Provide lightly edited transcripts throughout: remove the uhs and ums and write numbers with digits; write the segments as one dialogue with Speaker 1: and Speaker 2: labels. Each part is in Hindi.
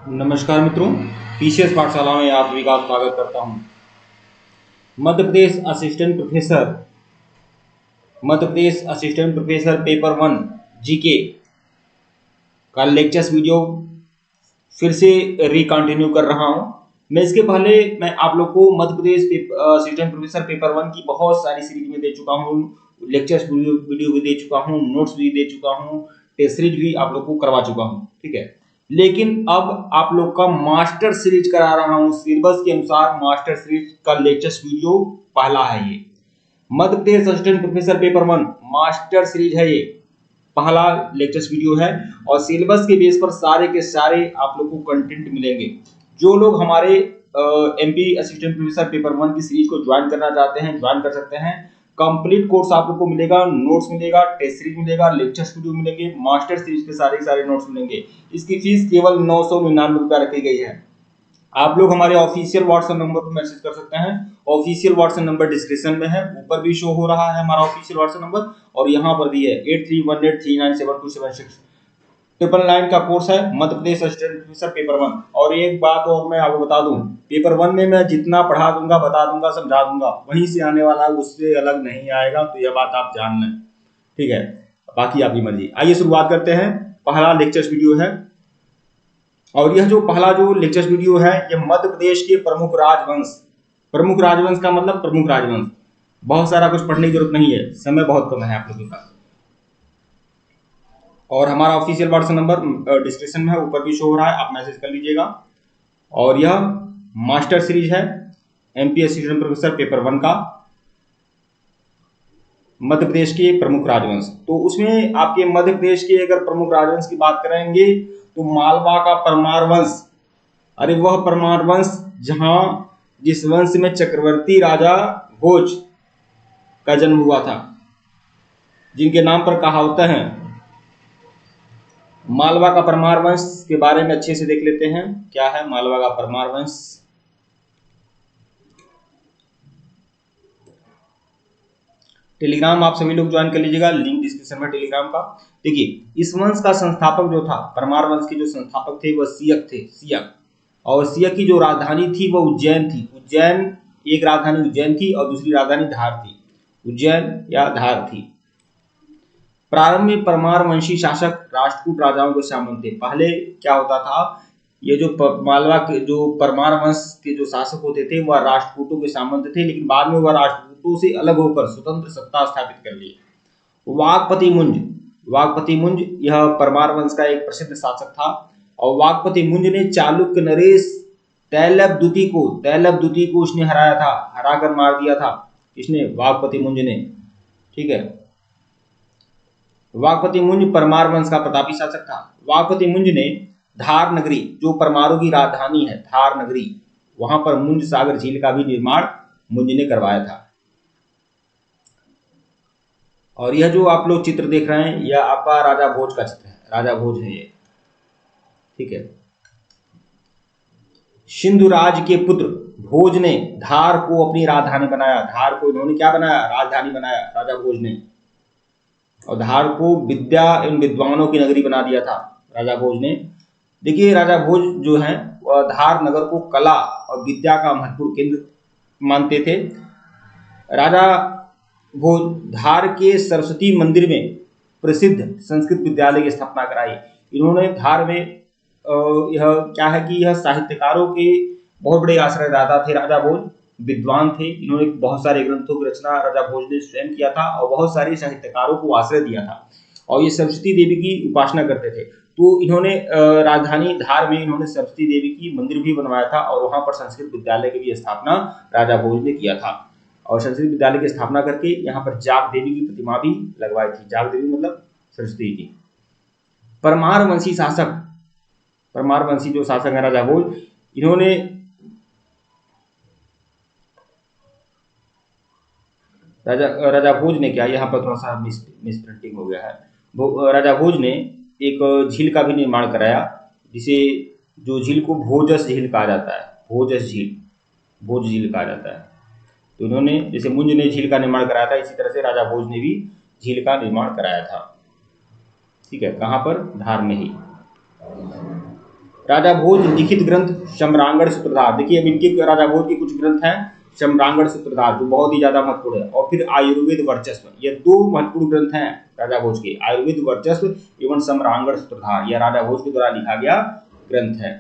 Speaker 1: नमस्कार मित्रों, पीसीएस पाठशाला में आप सभी का स्वागत करता हूं। मध्य Pradesh assistant professor paper 1 GK का लेक्चर्स वीडियो फिर से रिकंटिन्यू कर रहा हूं। इसके पहले मैं आप लोग को मध्य प्रदेश असिस्टेंट प्रोफेसर पेपर 1 की बहुत सारी सीरीज में दे चुका हूं, लेक्चर्स वीडियो भी दे चुका हूं, नोट्स भी दे चुका हूं, टेस्ट सीरीज भी आप लोग को करवा चुका हूं। ठीक है, लेकिन अब आप लोग का मास्टर सीरीज करा रहा हूं। सिलेबस के अनुसार मास्टर सीरीज का लेक्चर्स वीडियो पहला है। ये Madhya Pradesh assistant professor paper 1 master series है। ये पहला लेक्चर्स वीडियो है और सिलेबस के बेस पर सारे के सारे आप लोग को कंटेंट मिलेंगे। जो लोग हमारे एमपी असिस्टेंट प्रोफेसर पेपर 1 की सीरीज को ज्वाइन करना चाहते हैं, ज्वाइन कर सकते हैं। कंप्लीट कोर्स आप लोग को मिलेगा, नोट्स मिलेगा, टेस्ट सीरीज मिलेगा, लेक्चर्स वीडियो मिलेंगे, मास्टर सीरीज के सारे नोट्स मिलेंगे। इसकी फीस केवल 999 रुपया रखी गई है। आप लोग हमारे ऑफिशियल व्हाट्सएप नंबर पर मैसेज कर सकते हैं। ऑफिशियल व्हाट्सएप नंबर डिस्क्रिप्शन में है, ऊपर भी शो हो रहा है हमारा ऑफिशियल व्हाट्सएप नंबर और यहाँ पर भी है 8318397276। 999 का कोर्स है मध्य प्रदेश असिस्टेंट प्रोफेसर पेपर 1। और एक बात और मैं आपको बता दूं, पेपर 1 में मैं जितना पढ़ा दूंगा, बता दूंगा, समझा दूंगा, वहीं से आने वाला उससे अलग नहीं आएगा, तो यह बात आप जान लें। ठीक है, बाकी आपकी मर्जी। आइए शुरुआत करते हैं। पहला लेक्चर्स वीडियो है और यह जो पहला जो लेक्चर्स वीडियो है, यह मध्य प्रदेश के प्रमुख राजवंश का मतलब प्रमुख राजवंश। बहुत सारा कुछ पढ़ने की जरूरत नहीं है, समय बहुत कम है आप लोगों के पास। और हमारा ऑफिशियल व्हाट्सएप नंबर डिस्क्रिप्शन में है, ऊपर भी शो हो रहा है, आप मैसेज कर लीजिएगा। और यह मास्टर सीरीज है एमपी असिस्टेंट प्रोफेसर पेपर 1 का, मध्य प्रदेश के प्रमुख राजवंश। तो उसमें आपके मध्य प्रदेश के अगर प्रमुख राजवंश की बात करेंगे तो मालवा का परमार वंश। अरे वह परमार वंश जिस वंश में चक्रवर्ती राजा भोज का जन्म हुआ था, जिनके नाम पर कहावतें हैं। मालवा का परमार वंश के बारे में अच्छे से देख लेते हैं, क्या है मालवा का परमार वंश। टेलीग्राम आप सभी लोग ज्वाइन कर लीजिएगा, लिंक डिस्क्रिप्शन में टेलीग्राम का। देखिए, इस वंश का संस्थापक जो था, परमार वंश के जो संस्थापक थे, वह सियक थे, सियक। और सियक की जो राजधानी थी वह उज्जैन थी। एक राजधानी उज्जैन थी और दूसरी राजधानी धार थी, उज्जैन या धार थी। प्रारंभ में परमार वंशी शासक राष्ट्रकूट राजाओं के शामिल थे। पहले क्या होता था, ये जो मालवा के जो परमार वंश के जो शासक होते थे वह राष्ट्रकूटों के सामंत थे, लेकिन बाद में वह राष्ट्रकूटों से अलग होकर स्वतंत्र सत्ता स्थापित कर ली। वागपति मुंज यह परमार वंश का एक प्रसिद्ध शासक था और वागपति मुंज ने चालुक्य नरेश तैलभ द्वितीय को उसने हराया था, हराकर मार दिया था। इसने वागपति मुंज ने। ठीक है, वागपति मुंज परमार वंश का प्रतापी शासक था। वागपति मुंज ने धार नगरी, जो परमारों की राजधानी है, धार नगरी, वहां पर मुंज सागर झील का भी निर्माण मुंज ने करवाया था। और यह जो आप लोग चित्र देख रहे हैं, यह आपका राजा भोज का चित्र है, राजा भोज है ये। ठीक है, सिंधु राज के पुत्र भोज ने धार को अपनी राजधानी बनाया। धार को इन्होंने क्या बनाया, राजधानी बनाया राजा भोज ने। और धार को विद्या एवं विद्वानों की नगरी बना दिया था राजा भोज ने। देखिए, राजा भोज जो है वह धार नगर को कला और विद्या का महत्वपूर्ण केंद्र मानते थे। राजा भोज धार के सरस्वती मंदिर में प्रसिद्ध संस्कृत विद्यालय की स्थापना कराई। इन्होंने धार में यह क्या है कि यह साहित्यकारों के बहुत बड़े आश्रयदाता थे। राजा भोज विद्वान थे, इन्होंने बहुत सारे ग्रंथों की रचना राजा भोज ने स्वयं किया था और बहुत सारे साहित्यकारों को आश्रय दिया था। और ये सरस्वती देवी की उपासना करते थे, तो इन्होंने राजधानी धार में इन्होंने सरस्वती देवी की मंदिर भी बनवाया था और वहां पर संस्कृत विद्यालय की भी स्थापना राजा भोज ने किया था। और संस्कृत विद्यालय की स्थापना करके यहाँ पर जाग देवी की प्रतिमा भी लगवाई थी। जाग देवी मतलब सरस्वती की। परमार वंशी जो शासक है राजा भोज, इन्होंने राजा भोज ने क्या, यहाँ पर थोड़ा सा मिस प्रिंटिंग हो गया है। राजा भोज ने एक झील का भी निर्माण कराया, जिसे जो झील को भोजस झील कहा जाता है, भोज झील कहा जाता है। तो इन्होंने, जैसे मुंज ने झील का निर्माण कराया था, इसी तरह से राजा भोज ने भी झील का निर्माण कराया था। ठीक है, कहाँ पर, धार में ही। राजा भोज लिखित ग्रंथ सम्रांगण सूत्रधार। देखिए अब इनके राजा भोज के कुछ ग्रंथ हैं, सम्रांगण सूत्रधार जो बहुत ही ज्यादा महत्वपूर्ण है, और फिर आयुर्वेद वर्चस्व, ये दो महत्वपूर्ण ग्रंथ हैं राजा भोज के, आयुर्वेद वर्चस्व एवं सम्रांगण सूत्रधार, यह राजा भोज के द्वारा लिखा गया ग्रंथ है।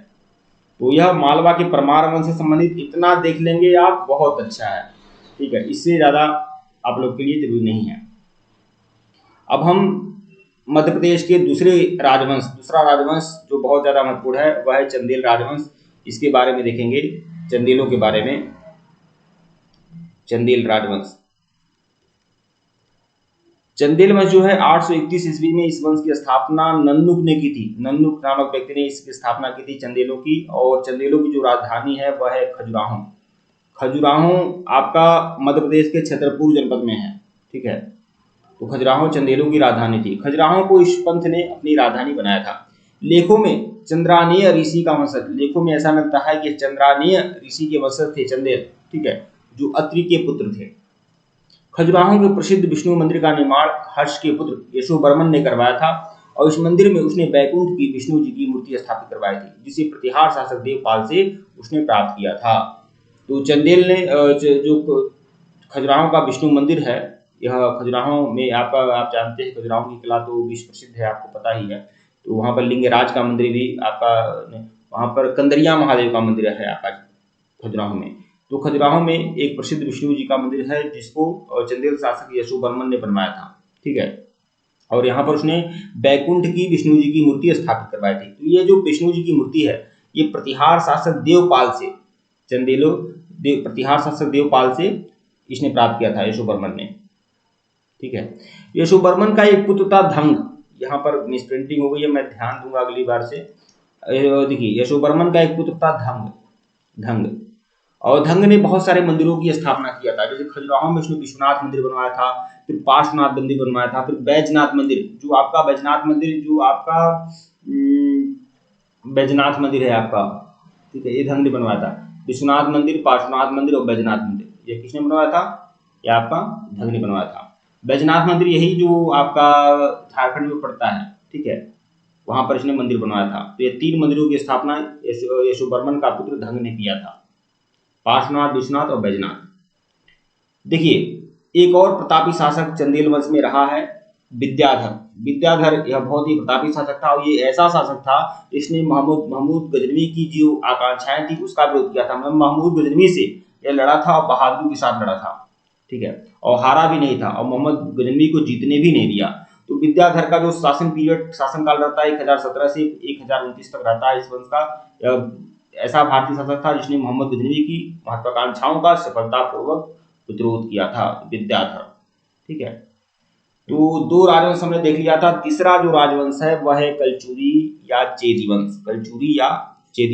Speaker 1: तो यह मालवा के परमार वंश से संबंधित इतना देख लेंगे आप, बहुत अच्छा है, ठीक है, इससे ज्यादा आप लोग के लिए जरूरी नहीं है। अब हम मध्य प्रदेश के दूसरा राजवंश जो बहुत ज्यादा महत्वपूर्ण है वह है चंदेल राजवंश। इसके बारे में देखेंगे, चंदेलों के बारे में। चंदेल राजवंश, चंदेल वंश जो है 831 ईस्वी में इस वंश की स्थापना नन्नुक ने की थी। नन्नुक नामक व्यक्ति ने इसकी स्थापना की थी चंदेलों की, और चंदेलों की जो राजधानी है वह है खजुराहो। खजुराहो आपका मध्य प्रदेश के छतरपुर जनपद में है, ठीक है। तो खजुराहो चंदेलों की राजधानी थी। खजुराहो को इस पंथ ने अपनी राजधानी बनाया था। लेखों में चंद्रानीय ऋषि का वंशज, लेखों में ऐसा लगता है कि चंद्रानीय ऋषि के वंशज थे चंदेल, ठीक है, जो अत्रि के पुत्र थे। खजुराहो के प्रसिद्ध विष्णु मंदिर का निर्माण हर्ष के पुत्र यशोवर्मन ने करवाया था, और इस मंदिर में उसने बैकुंठ की विष्णु जी की मूर्ति स्थापित करवाई थी, जिसे प्रतिहार शासक देवपाल से उसने प्राप्त किया था। तो चंदेल ने जो खजुराहो का विष्णु मंदिर है, यह खजुराहो में आप जानते हैं खजुराहो की किला तो विश्व प्रसिद्ध है, आपको पता ही है। तो वहाँ पर लिंगराज का मंदिर भी आपका, वहाँ पर कंदरिया महादेव का मंदिर है आपका खजुराहो में। तो खजुराहो में एक प्रसिद्ध विष्णु जी का मंदिर है जिसको चंदेल शासक यशोवर्मन ने बनवाया था, ठीक है, और यहाँ पर उसने बैकुंठ की विष्णु जी की मूर्ति स्थापित करवाई थी। तो ये जो विष्णु जी की मूर्ति है ये प्रतिहार शासक देवपाल से, प्रतिहार शासक देवपाल से इसने प्राप्त किया था यशोवर्मन ने, ठीक है। यशोवर्मन का एक पुत्र था धंग, यहाँ पर मिसप्रिंटिंग हो गई है, मैं ध्यान दूंगा अगली बार से। देखिए यशोवर्मन का एक पुत्र था धंग, और धंग ने बहुत सारे मंदिरों की स्थापना किया था। जैसे खजुराहो में उसने विश्वनाथ मंदिर बनवाया था, फिर पार्श्वनाथ मंदिर बनवाया था, फिर बैजनाथ मंदिर, जो आपका बैजनाथ मंदिर जो आपका बैजनाथ मंदिर है आपका, ठीक है, ये धंग ने बनवाया था। विश्वनाथ मंदिर, पार्श्वनाथ मंदिर और बैजनाथ मंदिर, ये किसने बनवाया था? ये आपका धंग ने बनवाया था। बैजनाथ मंदिर यही जो आपका झारखंड में पड़ता है, ठीक है, वहां पर इसने मंदिर बनवाया था। तो ये 3 मंदिरों की स्थापना यशोवर्मन का पुत्र धंग ने किया था, पार्श्वनाथ, विश्वनाथ और बैजनाथ। देखिए एक और प्रतापी शासक चंदेल वंश में रहा है विद्याधर। यह बहुत ही प्रतापी शासक था, और ये ऐसा शासक था इसने महमूद गजनवी की जो आकांक्षाएं थी उसका विरोध किया था। मतलब महमूद गजनवी से यह लड़ा था और बहादुरी के साथ लड़ा था, ठीक है, और हारा भी नहीं था, और मोहम्मद गजनवी को जीतने भी नहीं दिया। तो विद्याधर का जो शासनकाल रहता है 1017 से 1029 तक रहता है इस वंश का। ऐसा भारतीय शासक था जिसने मोहम्मद गजनवी की महत्वाकांक्षाओं का सफलतापूर्वक प्रतिरोध किया था, विद्याधर, ठीक है। तो 2 राजवंश हमने देख लिया था। तीसरा जो राजवंश है वह है कलचुरी या चेदी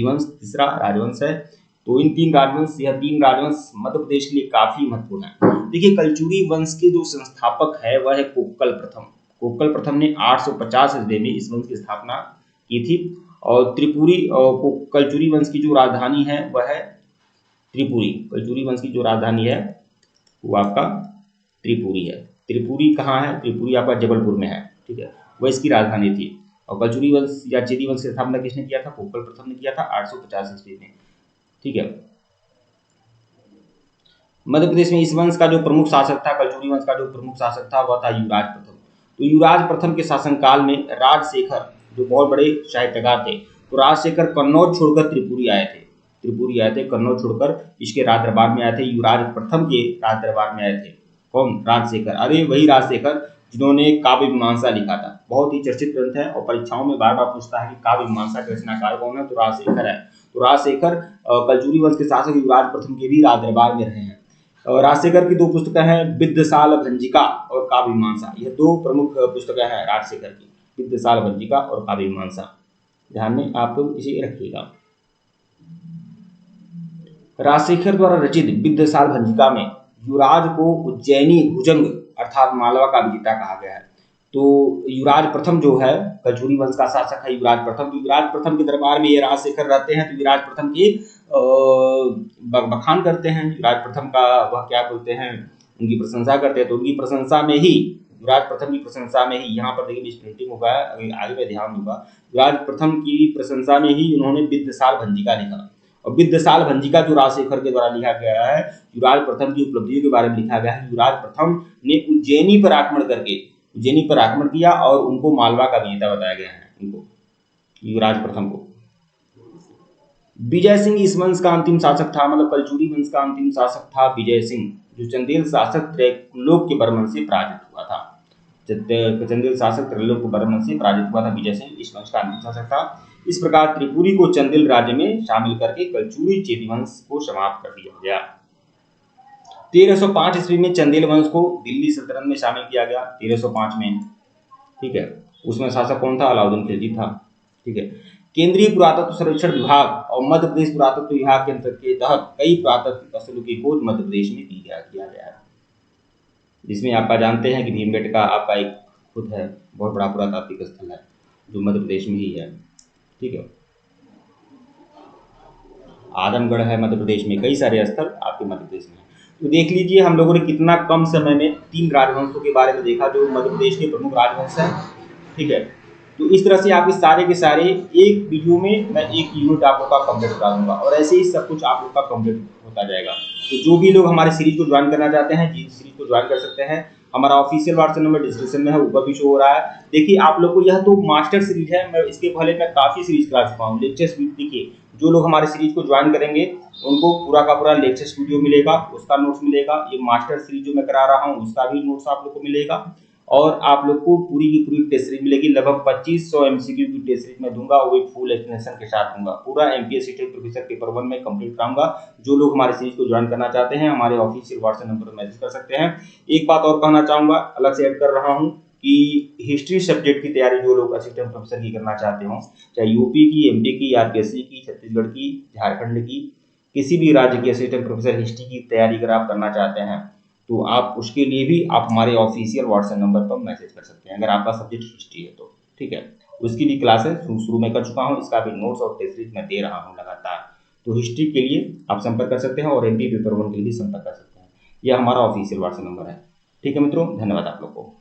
Speaker 1: वंश तीसरा राजवंश है। तो इन 3 राजवंश मध्य प्रदेश के लिए काफी महत्वपूर्ण है। देखिए कलचुरी वंश के जो संस्थापक है वह है कोक्कल प्रथम ने 850 ईस्वी में इस वंश की स्थापना की थी, और कलचुरी वंश की जो राजधानी है वह है कलचुरी वंश की जो राजधानी है वो आपका त्रिपुरी है। त्रिपुरी कहाँ है? त्रिपुरी आपका जबलपुर में है, ठीक है, वह इसकी राजधानी थी। और कलचुरी वंश या चेदी वंश की स्थापना किसने किया था? कोक्कल प्रथम ने किया था 850 ईस्वी में, ठीक है। मध्य प्रदेश में इस वंश का जो प्रमुख शासक था, कलचुरी वंश का जो प्रमुख शासक था वह था युवराज प्रथम। तो युवराज प्रथम के शासनकाल में राजशेखर जो बहुत बड़े साहित्यकार थे, तो राजशेखर कन्नौज छोड़कर त्रिपुरी आए थे, कन्नौज छोड़कर इसके राज दरबार में आए थे, युवराज प्रथम के राज दरबार में आए थे। कौन? राजशेखर। अरे वही राजशेखर जिन्होंने काव्य मीमांसा लिखा था, बहुत ही चर्चित ग्रंथ है, और परीक्षाओं में बार बार पूछता है कि काव्य मीमांसा के रचनाकार कौन है? तो राजशेखर है। तो राजशेखर कलचुरी वंश के शासक युवराज प्रथम के भी राज दरबार में रहे हैं। राजशेखर की 2 पुस्तकें हैं, विद्यसाल भंजिका और काव्य मीमांसा। यह 2 प्रमुख पुस्तकें हैं राजशेखर की, विद्यसाल भंजिका और काव्य मीमांसा। ध्यान में आप लोग इसे रखिएगा। राजशेखर द्वारा रचित विद्यसाल भंजिका में युवराज को उज्जैनी भुजंग अर्थात मालवा का विजेता कहा गया है। तो युवराज प्रथम जो है कलचुरी वंश का शासक है युवराज प्रथम। तो युवराज प्रथम के दरबार में ये राजशेखर रहते हैं, तो युवराज प्रथम की बखान करते हैं, युवराज प्रथम का वह क्या बोलते हैं, उनकी प्रशंसा करते हैं। तो उनकी प्रशंसा में ही युवराज प्रथम की प्रशंसा में ही, यहाँ पर देखिए बीच प्रिंटिंग होगा, आगे में ध्यान दूंगा, युवराज प्रथम की प्रशंसा में ही उन्होंने विद्यसाल भंजिका लिखा। और विद्यसाल भंजिका जो राजशेखर के द्वारा लिखा गया है, युवराज प्रथम की उपलब्धियों के बारे में लिखा गया है। युवराज प्रथम ने उज्जैनी पर आक्रमण करके, उज्जैनी पर आक्रमण किया और उनको मालवा का विजेता बताया गया है, उनको युवराज प्रथम को। विजय सिंह इस वंश का अंतिम शासक था, मतलब कलचुरी वंश का अंतिम शासक था विजय सिंह, जो चंदेल शासक त्रैलोक्य वर्मन से पराजित हुआ था। चंदेल शासक त्रैलोक्य वर्मन से पराजित हुआ था विजय सिंह, इस वंश का अंतिम शासक था। इस प्रकार त्रिपुरी को चंदेल राज्य में शामिल करके कलचुरी चेदी वंश को समाप्त कर दिया गया। 1305 ईस्वी में चंदेल वंश को दिल्ली सल्तनत में शामिल किया गया, 1305 में, ठीक है। उसमें शासक कौन था? अलाउद्दीन खिलजी था, ठीक है। केंद्रीय पुरातत्व सर्वेक्षण विभाग और मध्य प्रदेश पुरातत्व विभाग के तहत कई पुरातत्व स्थलों की खोज मध्य प्रदेश में किया गया है, जिसमें आपका जानते हैं कि भीमबेटका आपका एक खुद है, बहुत बड़ा पुरातात्विक स्थल है जो मध्य प्रदेश में ही है, ठीक है। आदमगढ़ है मध्य प्रदेश में, कई सारे स्थल आपके मध्य प्रदेश में। तो देख लीजिए हम लोगों ने कितना कम समय में 3 राजवंशों के बारे में देखा जो मध्य प्रदेश के प्रमुख राजवंश हैं, ठीक है। तो इस तरह से आपके सारे के सारे एक वीडियो में मैं एक यूनिट आप लोग का कंप्लीट करा दूंगा और ऐसे ही सब कुछ आप लोग का कंप्लीट होता जाएगा। तो जो भी लोग हमारे सीरीज को ज्वाइन करना चाहते हैं जी सीरीज को ज्वाइन कर सकते हैं। हमारा ऑफिशियल व्हाट्सएप नंबर डिस्क्रिप्शन में है, ऊपर भी शो हो रहा है। देखिए आप लोग को यह तो मास्टर सीरीज है, मैं इसके पहले मैं काफ़ी सीरीज करा चुका हूँ लेक्चर्स। देखिए जो लोग हमारे सीरीज को ज्वाइन करेंगे उनको पूरा का पूरा लेक्चर्स वीडियो मिलेगा, उसका नोट्स मिलेगा। ये मास्टर सीरीज जो मैं करा रहा हूँ उसका भी नोट्स आप लोग को मिलेगा और आप लोग को पूरी की पूरी टेस्ट सीरीज मिलेगी। लगभग 2500 एमसीक्यू की टेस्ट सीरीज में दूंगा, वो फुल एक्सप्लेनेशन के साथ दूंगा। पूरा एमपीएससी टेट प्रोफेसर पेपर 1 में कंप्लीट कराऊंगा। जो लोग हमारे सीरीज को ज्वाइन करना चाहते हैं हमारे ऑफिशियल व्हाट्सएप नंबर पर मैसेज कर सकते हैं। एक बात और कहना चाहूंगा, अलग से ऐड कर रहा हूँ कि हिस्ट्री सब्जेक्ट की तैयारी जो लोग असिस्टेंट प्रोफेसर की करना चाहते हो, चाहे यूपी की, एमपी की, आरपीएससी की, छत्तीसगढ़ की, झारखंड की, किसी भी राज्य की असिस्टेंट प्रोफेसर हिस्ट्री की तैयारी अगर आप करना चाहते हैं तो आप उसके लिए भी आप हमारे ऑफिशियल व्हाट्सएप नंबर पर मैसेज कर सकते हैं, अगर आपका सब्जेक्ट हिस्ट्री है तो, ठीक है। उसकी भी क्लासेस शुरू में कर चुका हूँ, इसका भी नोट्स और टेस्ट सीरीज मैं दे रहा हूँ लगातार। तो हिस्ट्री के लिए आप संपर्क कर सकते हैं और एमपी पेपर 1 के लिए भी संपर्क कर सकते हैं। यह हमारा ऑफिशियल व्हाट्सएप नंबर है, ठीक है मित्रों। धन्यवाद आप लोग को।